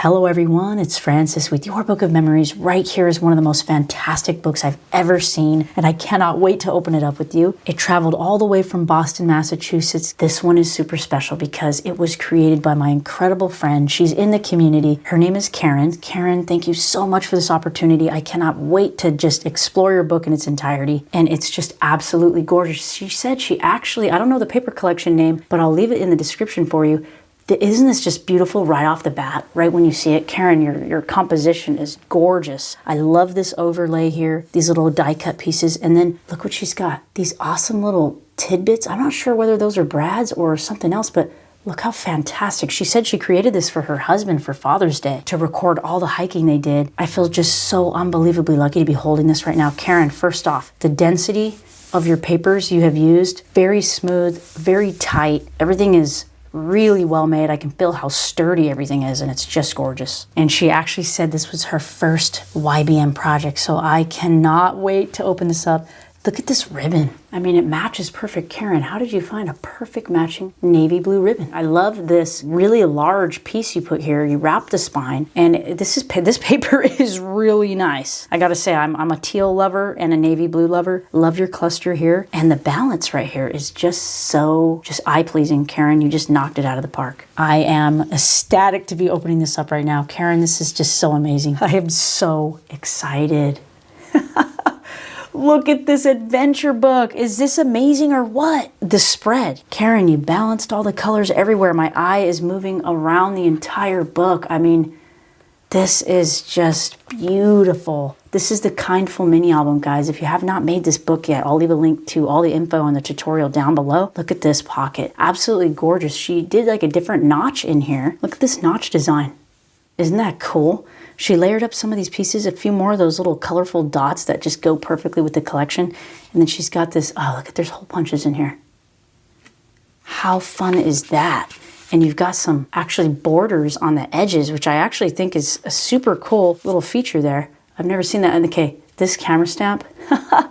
Hello everyone, it's Francis with Your Book of Memories. Right here is one of the most fantastic books I've ever seen, and I cannot wait to open it up with you. It traveled all the way from Boston, Massachusetts. This one is super special because it was created by my incredible friend. She's in the community. Her name is Karen. Karen, thank you so much for this opportunity. I cannot wait to just explore your book in its entirety, and it's just absolutely gorgeous. She said she actually, I don't know the paper collection name, but I'll leave it in the description for you. Isn't this just beautiful right off the bat, right when you see it? Karen, your composition is gorgeous. I love this overlay here, these little die cut pieces, and then look what she's got. These awesome little tidbits. I'm not sure whether those are brads or something else, but look how fantastic. She said she created this for her husband for Father's Day to record all the hiking they did. I feel just so unbelievably lucky to be holding this right now. Karen, first off, the density of your papers you have used, very smooth, very tight. Everything is really well made. I can feel how sturdy everything is, and it's just gorgeous. And she actually said this was her first YBM project, so I cannot wait to open this up. Look at this ribbon. I mean, it matches perfect. Karen, how did you find a perfect matching navy blue ribbon? I love this really large piece you put here. You wrap the spine, and this paper is really nice. I gotta say, I'm a teal lover and a navy blue lover. Love your cluster here, and the balance right here is just eye-pleasing. Karen, you just knocked it out of the park. I am ecstatic to be opening this up right now. Karen, this is just so amazing. I am so excited. Look at this adventure book. Is this amazing or what? The spread. Karen, you balanced all the colors everywhere. My eye is moving around the entire book. I mean, this is just beautiful. This is the Kindful mini album, guys. If you have not made this book yet, I'll leave a link to all the info on the tutorial down below. Look at this pocket. Absolutely gorgeous. She did like a different notch in here. Look at this notch design. Isn't that cool? She layered up some of these pieces, a few more of those little colorful dots that just go perfectly with the collection. And then she's got this, oh, look at, there's hole punches in here. How fun is that? And you've got some actually borders on the edges, which I actually think is a super cool little feature there. I've never seen that. And okay, this camera stamp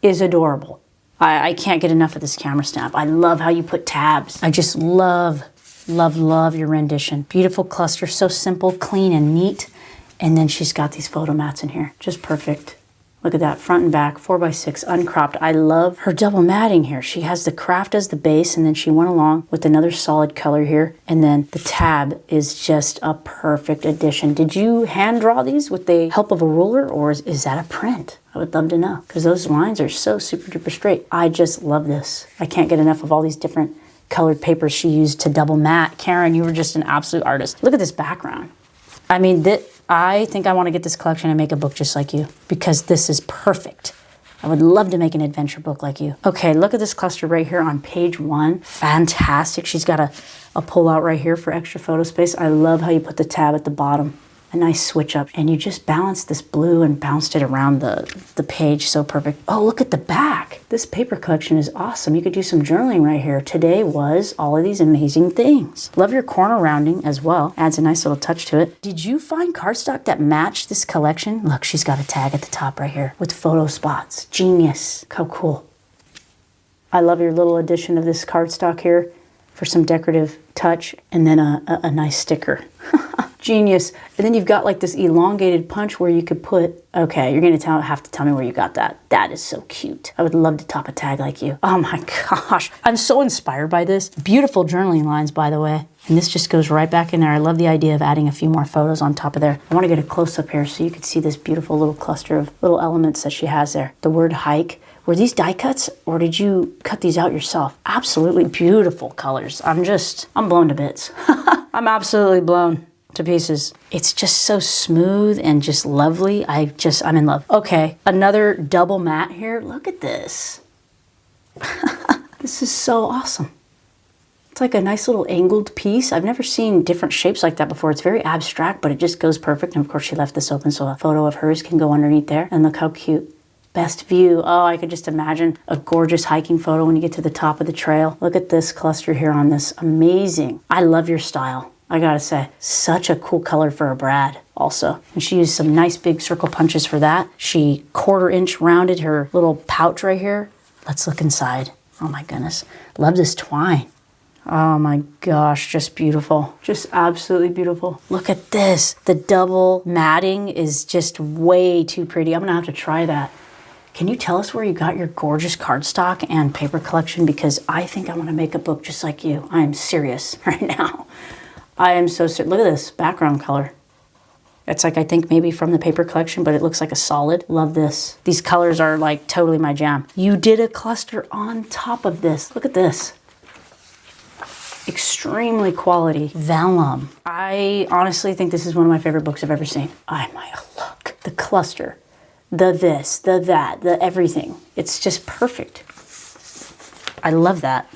is adorable. I can't get enough of this camera stamp. I love how you put tabs. I just love your rendition. Beautiful cluster, so simple, clean, and neat. And then she's got these photo mats in here. Just perfect. Look at that, front and back, 4x6, uncropped. I love her double matting here. She has the craft as the base, and then she went along with another solid color here. And then the tab is just a perfect addition. Did you hand draw these with the help of a ruler, or is that a print? I would love to know, because those lines are so super duper straight. I just love this. I can't get enough of all these different colored papers she used to double mat. Karen, you were just an absolute artist. Look at this background. I mean, I think I want to get this collection and make a book just like you, because this is perfect. I would love to make an adventure book like you. Okay, look at this cluster right here on page 1. Fantastic. She's got a pull out right here for extra photo space. I love how you put the tab at the bottom. A nice switch up. And you just balanced this blue and bounced it around the page. So perfect. Oh, look at the back. This paper collection is awesome. You could do some journaling right here. Today was all of these amazing things. Love your corner rounding as well. Adds a nice little touch to it. Did you find cardstock that matched this collection? Look, she's got a tag at the top right here with photo spots. Genius. How cool. I love your little addition of this cardstock here for some decorative touch, and then a nice sticker. Genius. And then you've got like this elongated punch where you could put, okay, you're going to have to tell me where you got that. That is so cute. I would love to top a tag like you. Oh my gosh. I'm so inspired by this. Beautiful journaling lines, by the way. And this just goes right back in there. I love the idea of adding a few more photos on top of there. I want to get a close up here so you can see this beautiful little cluster of little elements that she has there. The word hike. Were these die cuts, or did you cut these out yourself? Absolutely beautiful colors. I'm blown to bits. I'm absolutely blown to pieces. It's just so smooth and just lovely. I'm in love. Okay, another double mat here. Look at this. This is so awesome. It's like a nice little angled piece. I've never seen different shapes like that before. It's very abstract, but it just goes perfect. And of course she left this open so a photo of hers can go underneath there. And look how cute. Best view. Oh, I could just imagine a gorgeous hiking photo when you get to the top of the trail. Look at this cluster here on this. Amazing. I love your style. I gotta say, such a cool color for a Brad also. And she used some nice big circle punches for that. She 1/4 inch rounded her little pouch right here. Let's look inside. Oh my goodness. Love this twine. Oh my gosh, just beautiful. Just absolutely beautiful. Look at this. The double matting is just way too pretty. I'm gonna have to try that. Can you tell us where you got your gorgeous cardstock and paper collection? Because I think I wanna make a book just like you. I am serious right now. I am so serious. Look at this background color. It's like, I think maybe from the paper collection, but it looks like a solid. Love this. These colors are like totally my jam. You did a cluster on top of this. Look at this. Extremely quality vellum. I honestly think this is one of my favorite books I've ever seen. I might look. The cluster, the this, the that, the everything. It's just perfect. I love that.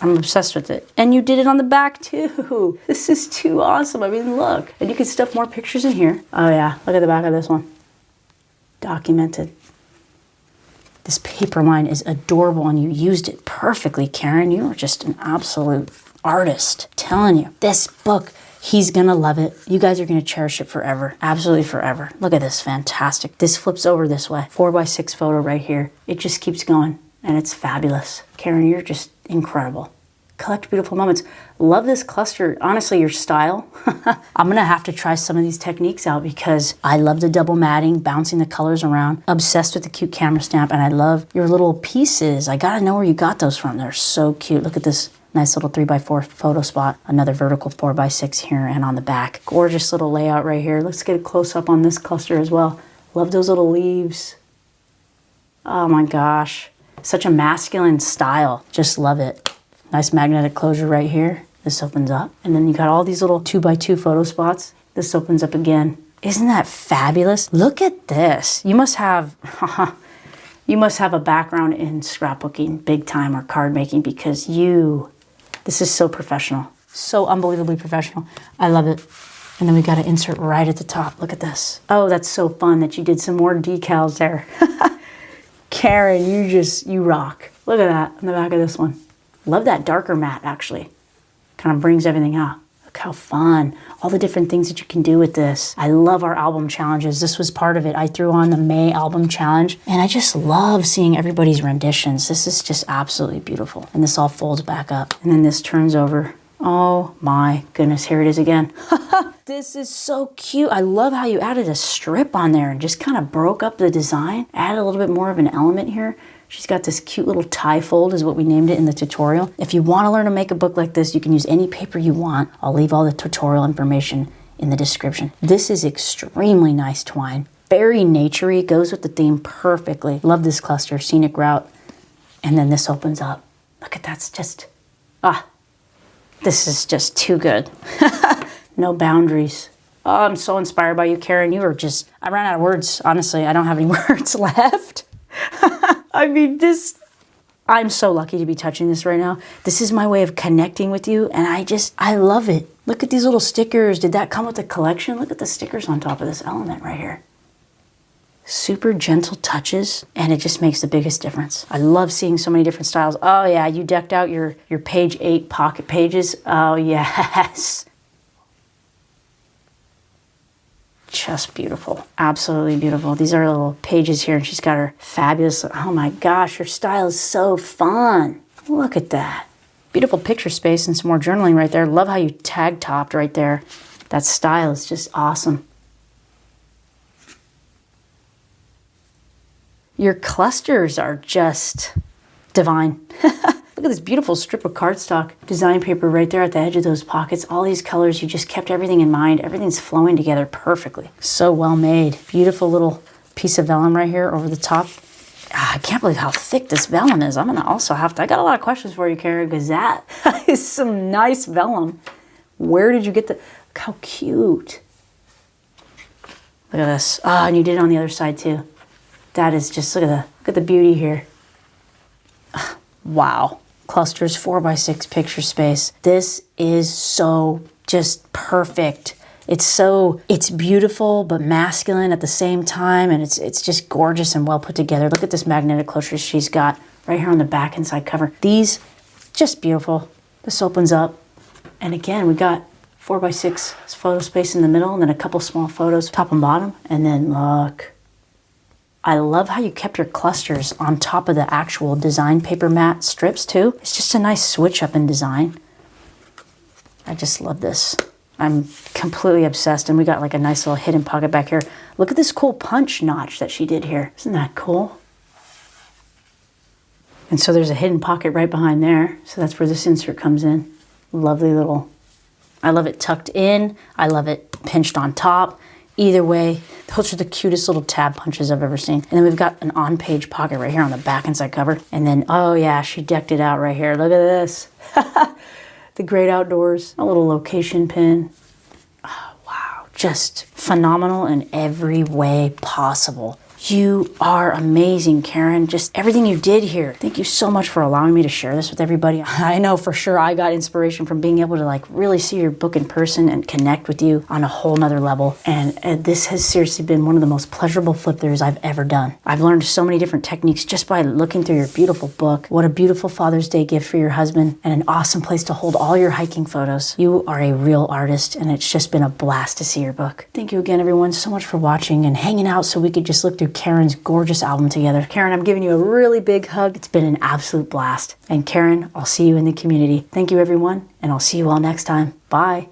I'm obsessed with it. And you did it on the back too. This is too awesome. I mean, look. And you can stuff more pictures in here. Oh yeah, look at the back of this one. Documented. This paper line is adorable and you used it perfectly, Karen. You are just an absolute artist. I'm telling you, this book, he's gonna love it. You guys are gonna cherish it forever. Absolutely forever. Look at this, fantastic. This flips over this way. 4x6 photo right here. It just keeps going and it's fabulous. Karen, you're just incredible. Collect beautiful moments. Love this cluster. Honestly, your style. I'm gonna have to try some of these techniques out because I love the double matting, bouncing the colors around. Obsessed with the cute camera stamp, and I love your little pieces. I gotta know where you got those from. They're so cute. Look at this nice little 3x4 photo spot. Another vertical 4x6 here and on the back. Gorgeous little layout right here. Let's get a close up on this cluster as well. Love those little leaves. Oh my gosh. Such a masculine style. Just love it. Nice magnetic closure right here. This opens up. And then you got all these little 2x2 photo spots. This opens up again. Isn't that fabulous? Look at this. You must have a background in scrapbooking big time or card making because this is so professional. So unbelievably professional. I love it. And then we got to insert right at the top. Look at this. Oh, that's so fun that you did some more decals there. Karen, you rock. Look at that on the back of this one. Love that darker matte, actually. Kind of brings everything out. Look how fun. All the different things that you can do with this. I love our album challenges. This was part of it. I threw on the May album challenge, and I just love seeing everybody's renditions. This is just absolutely beautiful. And this all folds back up. And then this turns over. Oh my goodness, here it is again. This is so cute. I love how you added a strip on there and just kind of broke up the design. Added a little bit more of an element here. She's got this cute little tie fold is what we named it in the tutorial. If you want to learn to make a book like this, you can use any paper you want. I'll leave all the tutorial information in the description. This is extremely nice twine. Very naturey, goes with the theme perfectly. Love this cluster, scenic route. And then this opens up. Look at that's just, this is just too good. No boundaries. Oh, I'm so inspired by you, Karen. You are just, I ran out of words. Honestly, I don't have any words left. I mean, I'm so lucky to be touching this right now. This is my way of connecting with you, and I love it. Look at these little stickers. Did that come with the collection? Look at the stickers on top of this element right here. Super gentle touches, and it just makes the biggest difference. I love seeing so many different styles. Oh yeah, you decked out your page 8 pocket pages. Oh yes. Just beautiful. Absolutely beautiful. These are little pages here, and she's got her fabulous, oh my gosh, her style is so fun. Look at that. Beautiful picture space and some more journaling right there. Love how you tag topped right there. That style is just awesome. Your clusters are just divine. Look at this beautiful strip of cardstock design paper right there at the edge of those pockets. All these colors, you just kept everything in mind. Everything's flowing together perfectly. So well made. Beautiful little piece of vellum right here over the top. I can't believe how thick this vellum is. I'm gonna also have to, I got a lot of questions for you, Kara, because that is some nice vellum. Where did you get look how cute. Look at this. And you did it on the other side too. That is just, look at the beauty here. Wow. Clusters 4x6 picture space. This is so just perfect. It's beautiful but masculine at the same time, and it's just gorgeous and well put together. Look at this magnetic closure she's got right here on the back and side cover. These just beautiful. This opens up, and again we got 4x6 photo space in the middle, and then a couple small photos top and bottom, and then look. I love how you kept your clusters on top of the actual design paper mat strips too. It's just a nice switch up in design. I just love this. I'm completely obsessed, and we got like a nice little hidden pocket back here. Look at this cool punch notch that she did here. Isn't that cool? And so there's a hidden pocket right behind there. So that's where this insert comes in. Lovely little, I love it tucked in. I love it pinched on top. Either way, those are the cutest little tab punches I've ever seen. And then we've got an on-page pocket right here on the back inside cover. And then, oh yeah, she decked it out right here. Look at this. The great outdoors. A little location pin. Oh, wow. Just phenomenal in every way possible. You are amazing, Karen. Just everything you did here. Thank you so much for allowing me to share this with everybody. I know for sure I got inspiration from being able to like really see your book in person and connect with you on a whole nother level. And this has seriously been one of the most pleasurable flip throughs I've ever done. I've learned so many different techniques just by looking through your beautiful book. What a beautiful Father's Day gift for your husband, and an awesome place to hold all your hiking photos. You are a real artist, and it's just been a blast to see your book. Thank you again, everyone, so much for watching and hanging out so we could just look through Karen's gorgeous album together. Karen, I'm giving you a really big hug. It's been an absolute blast. And Karen, I'll see you in the community. Thank you, everyone, and I'll see you all next time. Bye.